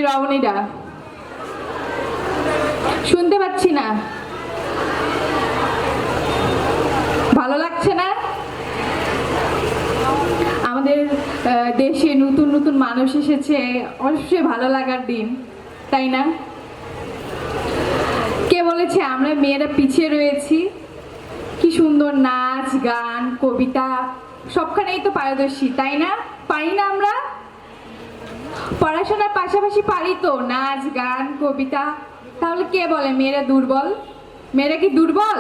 রমণীরা, শুনতে পাচ্ছি না, ভালো লাগছে না? আমাদের দেশে নতুন নতুন মানুষ এসেছে, অবশ্যই ভালো লাগার দিন, তাই না? কে বলেছে আমরা মেয়েরা পিছিয়ে রয়েছি? কি সুন্দর নাচ গান কবিতা সবখানেই তো পারদর্শী, তাই না? পারি না আমরা? পড়াশোনার পাশাপাশি পারি তো নাচ গান কবিতা। তাহলে কে বলে মেয়েরা দুর্বল? মেয়েরা কি দুর্বল?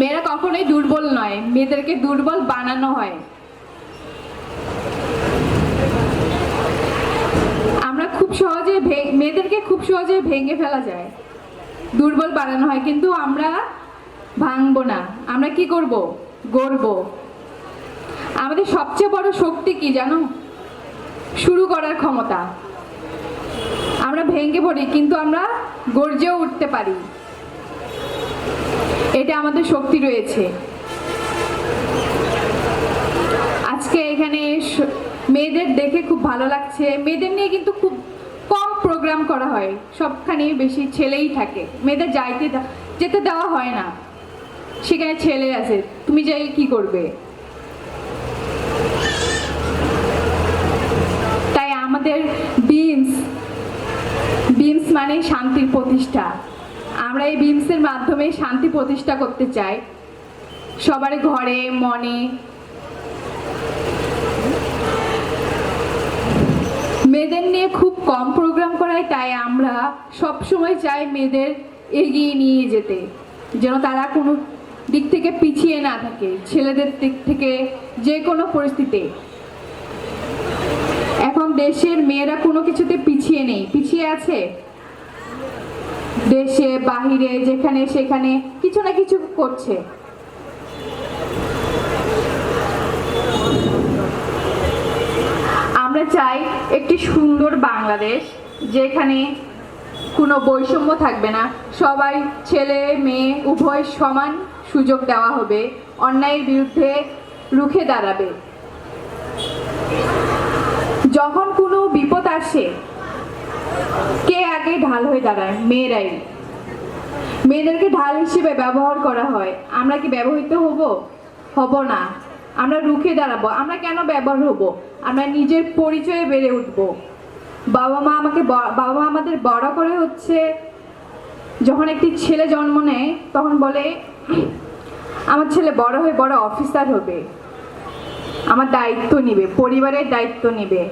মেয়েরা কখনোই দুর্বল নয়, মেয়েদেরকে দুর্বল বানানো হয়। আমরা খুব সহজে মেয়েদেরকে খুব সহজে ভেঙে ফেলা যায়, দুর্বল বানানো হয়, কিন্তু আমরা ভাঙবো না। আমরা কি করব? গড়বো। আমাদের সবচেয়ে বড় শক্তি কি জানো? শুরু করার ক্ষমতা। আমরা ভেঙে পড়ি কিন্তু আমরা গর্জেও উঠতে পারি, এটা আমাদের শক্তি রয়েছে। আজকে এখানে মেয়েদের দেখে খুব ভালো লাগছে। মেয়েদের নিয়ে কিন্তু খুব কম প্রোগ্রাম করা হয়, সবখানে বেশি ছেলেই থাকে। মেয়েদের যেতে দেওয়া হয় না, সেখানে ছেলে আছে, তুমি যাই কি করবে? তাই আমাদের বিমস মানে শান্তির প্রতিষ্ঠা। আমরা এই বিমসের মাধ্যমে শান্তি প্রতিষ্ঠা করতে চাই সবার ঘরে মনে। মেয়েদের নিয়ে খুব কম প্রোগ্রাম করায়, তাই আমরা সব সময় চাই মেয়েদের এগিয়ে নিয়ে যেতে, যেন তারা কোনো দিক থেকে পিছিয়ে না থাকে, ছেলেদের দিক থেকে যে কোনো পরিস্থিতি। এখন দেশের মেয়েরা কোনো কিছুতে পিছিয়ে নেই, পিছিয়ে আছে। দেশে বাহিরে যেখানে সেখানে কিছু না কিছু করছে। আমরা চাই একটি সুন্দর বাংলাদেশ, যেখানে কোনো বৈষম্য থাকবে না, সবাই ছেলে মেয়ে উভয় সমান সুযোগ দেওয়া হবে, অন্যায়ের বিরুদ্ধে রুখে দাঁড়াবে। যখন কোনো বিপদ আসে, কে আগে ঢাল হয়ে দাঁড়ায়? মেয়েরাই। মেয়েদেরকে ঢাল হিসেবে ব্যবহার করা হয়। আমরা কি ব্যবহৃত হব না? আমরা রুখে দাঁড়াবো। আমরা কেন ব্যবহার হব? আমরা নিজের পরিচয়ে বেড়ে উঠব। বাবা মা আমাদের বড় করে হচ্ছে, যখন একটি ছেলে জন্ম নেয় তখন বলে আমার ছেলে বড় হয়ে বড় অফিসার হবে, আমার দায়িত্ব নিবে, পরিবারের দায়িত্ব নিবে,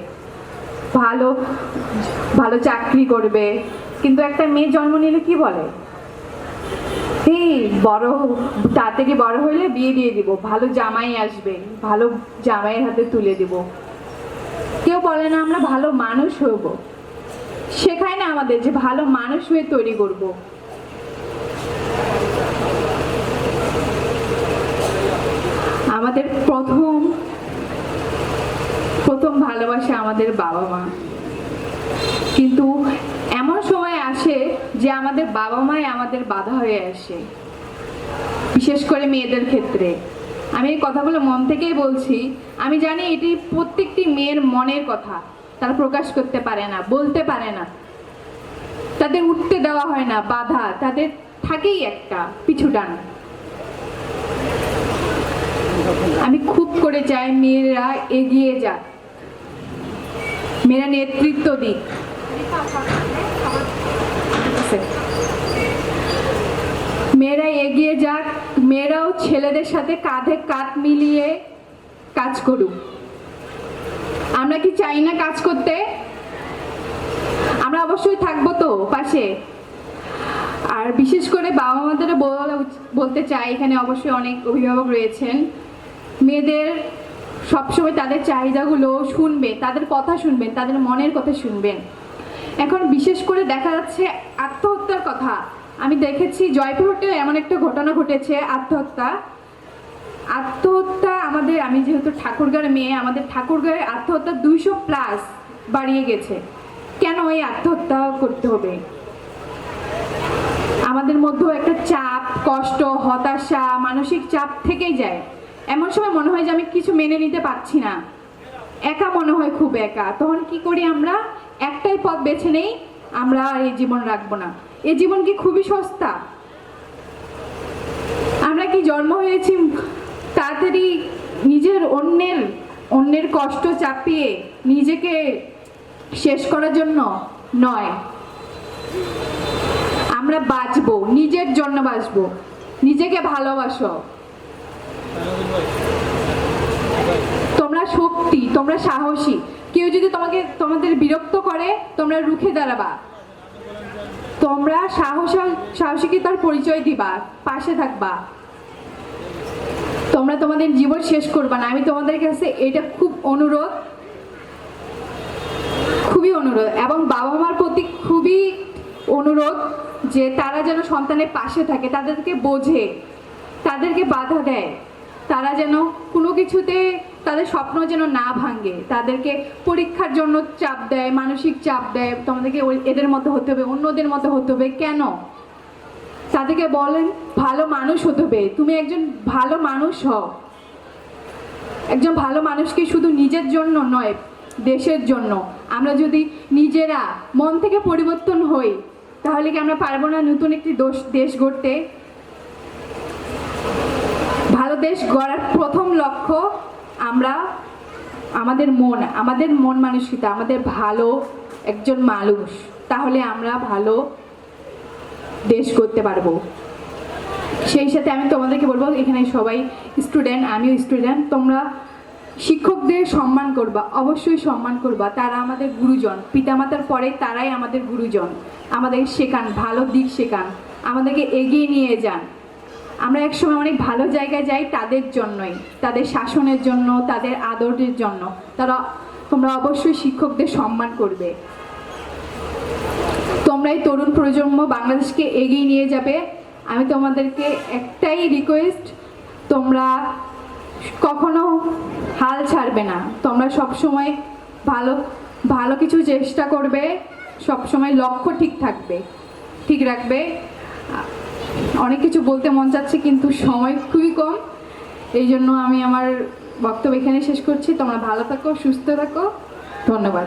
ভালো ভালো চাকরি করবে। কিন্তু একটা মেয়ে জন্ম নিলে কি বলে? এই তাড়াতাড়ি বড় হইলে বিয়ে দিয়ে দিব, ভালো জামাই আসবে, ভালো জামাইয়ের হাতে তুলে দিব। কেউ বলে না আমরা ভালো মানুষ হব, শেখায় না আমাদের যে ভালো মানুষ হয়ে তৈরি করব। আমাদের প্রথম ভালোবাসা আমাদের বাবা মা, কিন্তু এমন সময় আসে যে আমাদের বাবা মাই আমাদের বাধা হয়ে আসে, বিশেষ করে মেয়েদের ক্ষেত্রে। আমি এই কথাগুলো মন থেকেই বলছি। আমি জানি এটি প্রত্যেকটি মেয়ের মনের কথা, তারা প্রকাশ করতে পারে না, বলতে পারে না, তাদের উঠতে দেওয়া হয় না, বাধা তাদের থাকেই একটা পিছুটান। আমি খুব করে চাই মেয়েরা এগিয়ে যাক, মেয়েরা নেতৃত্ব দিক। মেয়েরা এগিয়ে যাক, মেয়েরাও ছেলেদের সাথে কাঁধে কাঁধ মিলিয়ে কাজ করুক। আমরা কি চাই না কাজ করতে? আমরা অবশ্যই থাকবো তো পাশে। আর বিশেষ করে বাবা মাদের বলতে চাই, এখানে অবশ্যই অনেক অভিভাবক রয়েছেন, মেয়েদের সবসময় তাদের চাহিদাগুলো শুনবে, তাদের কথা শুনবেন, তাদের মনের কথা শুনবেন। এখন বিশেষ করে দেখা যাচ্ছে আত্মহত্যার কথা। আমি দেখেছি জয়পুরহাটেও এমন একটা ঘটনা ঘটেছে, আত্মহত্যা। আমি যেহেতু ঠাকুরগাঁয়ের মেয়ে, আমাদের ঠাকুরগাঁয়ে আত্মহত্যা 200+ বাড়িয়ে গেছে। কেন এই আত্মহত্যা করতে হবে? আমাদের মধ্যেও একটা চাপ, কষ্ট, হতাশা, মানসিক চাপ থেকেই যায়। এমন সময় মনে হয় যে আমি কিছু মেনে নিতে পারছি না, একা মনে হয়, খুব একা। তখন কি করি আমরা? একটাই পথ বেছে নেই, আমরা আর এই জীবন রাখবো না। এই জীবন কি খুবই সস্তা? আমরা কি জন্ম হয়েছি তাড়াতাড়ি নিজের অন্যের কষ্ট চাপিয়ে নিজেকে শেষ করার জন্য নয়। আমরা বাঁচবো, নিজের জন্য বাঁচবো। নিজেকে ভালোবাসো। তোমরা শক্তি, তোমরা সাহসী। কেউ যদি তোমাদের বিরক্ত করে, তোমরা রুখে দাঁড়াবা। তোমরা সাহসিকতার পরিচয় দিবা, পাশে থাকবা। তোমরা তোমাদের জীবন শেষ করবা না। আমি তোমাদের কাছে এটা খুবই অনুরোধ, এবং বাবা মার প্রতি খুবই অনুরোধ যে তারা যেন সন্তানের পাশে থাকে, তাদেরকে বোঝে, তাদেরকে বাধা দেয়। তারা যেন কোনো কিছুতে তাদের স্বপ্ন যেন না ভাঙে। তাদেরকে পরীক্ষার জন্য চাপ দেয়, মানসিক চাপ দেয়, তোমাদেরকে এদের মতো হতে হবে, অন্যদের মতো হতে হবে। কেন? তাদেরকে বলেন ভালো মানুষ হতে হবে। তুমি একজন ভালো মানুষ হও। একজন ভালো মানুষকে শুধু নিজের জন্য নয়, দেশের জন্য। আমরা যদি নিজেরা মন থেকে পরিবর্তন হই, তাহলে কি আমরা পারবো না নতুন একটি দেশ গড়তে? ভালো দেশ গড়ার প্রথম লক্ষ্য আমাদের মন মানসিকতা, আমাদের ভালো একজন মানুষ। তাহলে আমরা ভালো দেশ গড়তে পারবো। সেই সাথে আমি তোমাদেরকে বলবো, এখানে সবাই স্টুডেন্ট, আমিও স্টুডেন্ট, তোমরা শিক্ষকদের সম্মান করবা, অবশ্যই সম্মান করবা। তারা আমাদের গুরুজন, পিতামাতার পরে তারাই আমাদের গুরুজন। আমাদের শেখান, ভালো দিক শেখান, আমাদেরকে এগিয়ে নিয়ে যান। আমরা একসময় অনেক ভালো জায়গায় যাই তাদের জন্যই, তাদের শাসনের জন্য, তাদের আদরের জন্য। তোমরা অবশ্যই শিক্ষকদের সম্মান করবে। তোমরাই তরুণ প্রজন্ম, বাংলাদেশকে এগিয়ে নিয়ে যাবে। আমি তোমাদেরকে একটাই রিকোয়েস্ট, তোমরা কখনো হাল ছাড়বে না। তোমরা সবসময় ভালো কিছু চেষ্টা করবে, সবসময় লক্ষ্য ঠিক রাখবে। অনেক কিছু বলতে মন চাচ্ছে, কিন্তু সময় খুবই কম। এই জন্য আমি আমার বক্তব্য এখানে শেষ করছি। তোমরা ভালো থাকো, সুস্থ থাকো। ধন্যবাদ।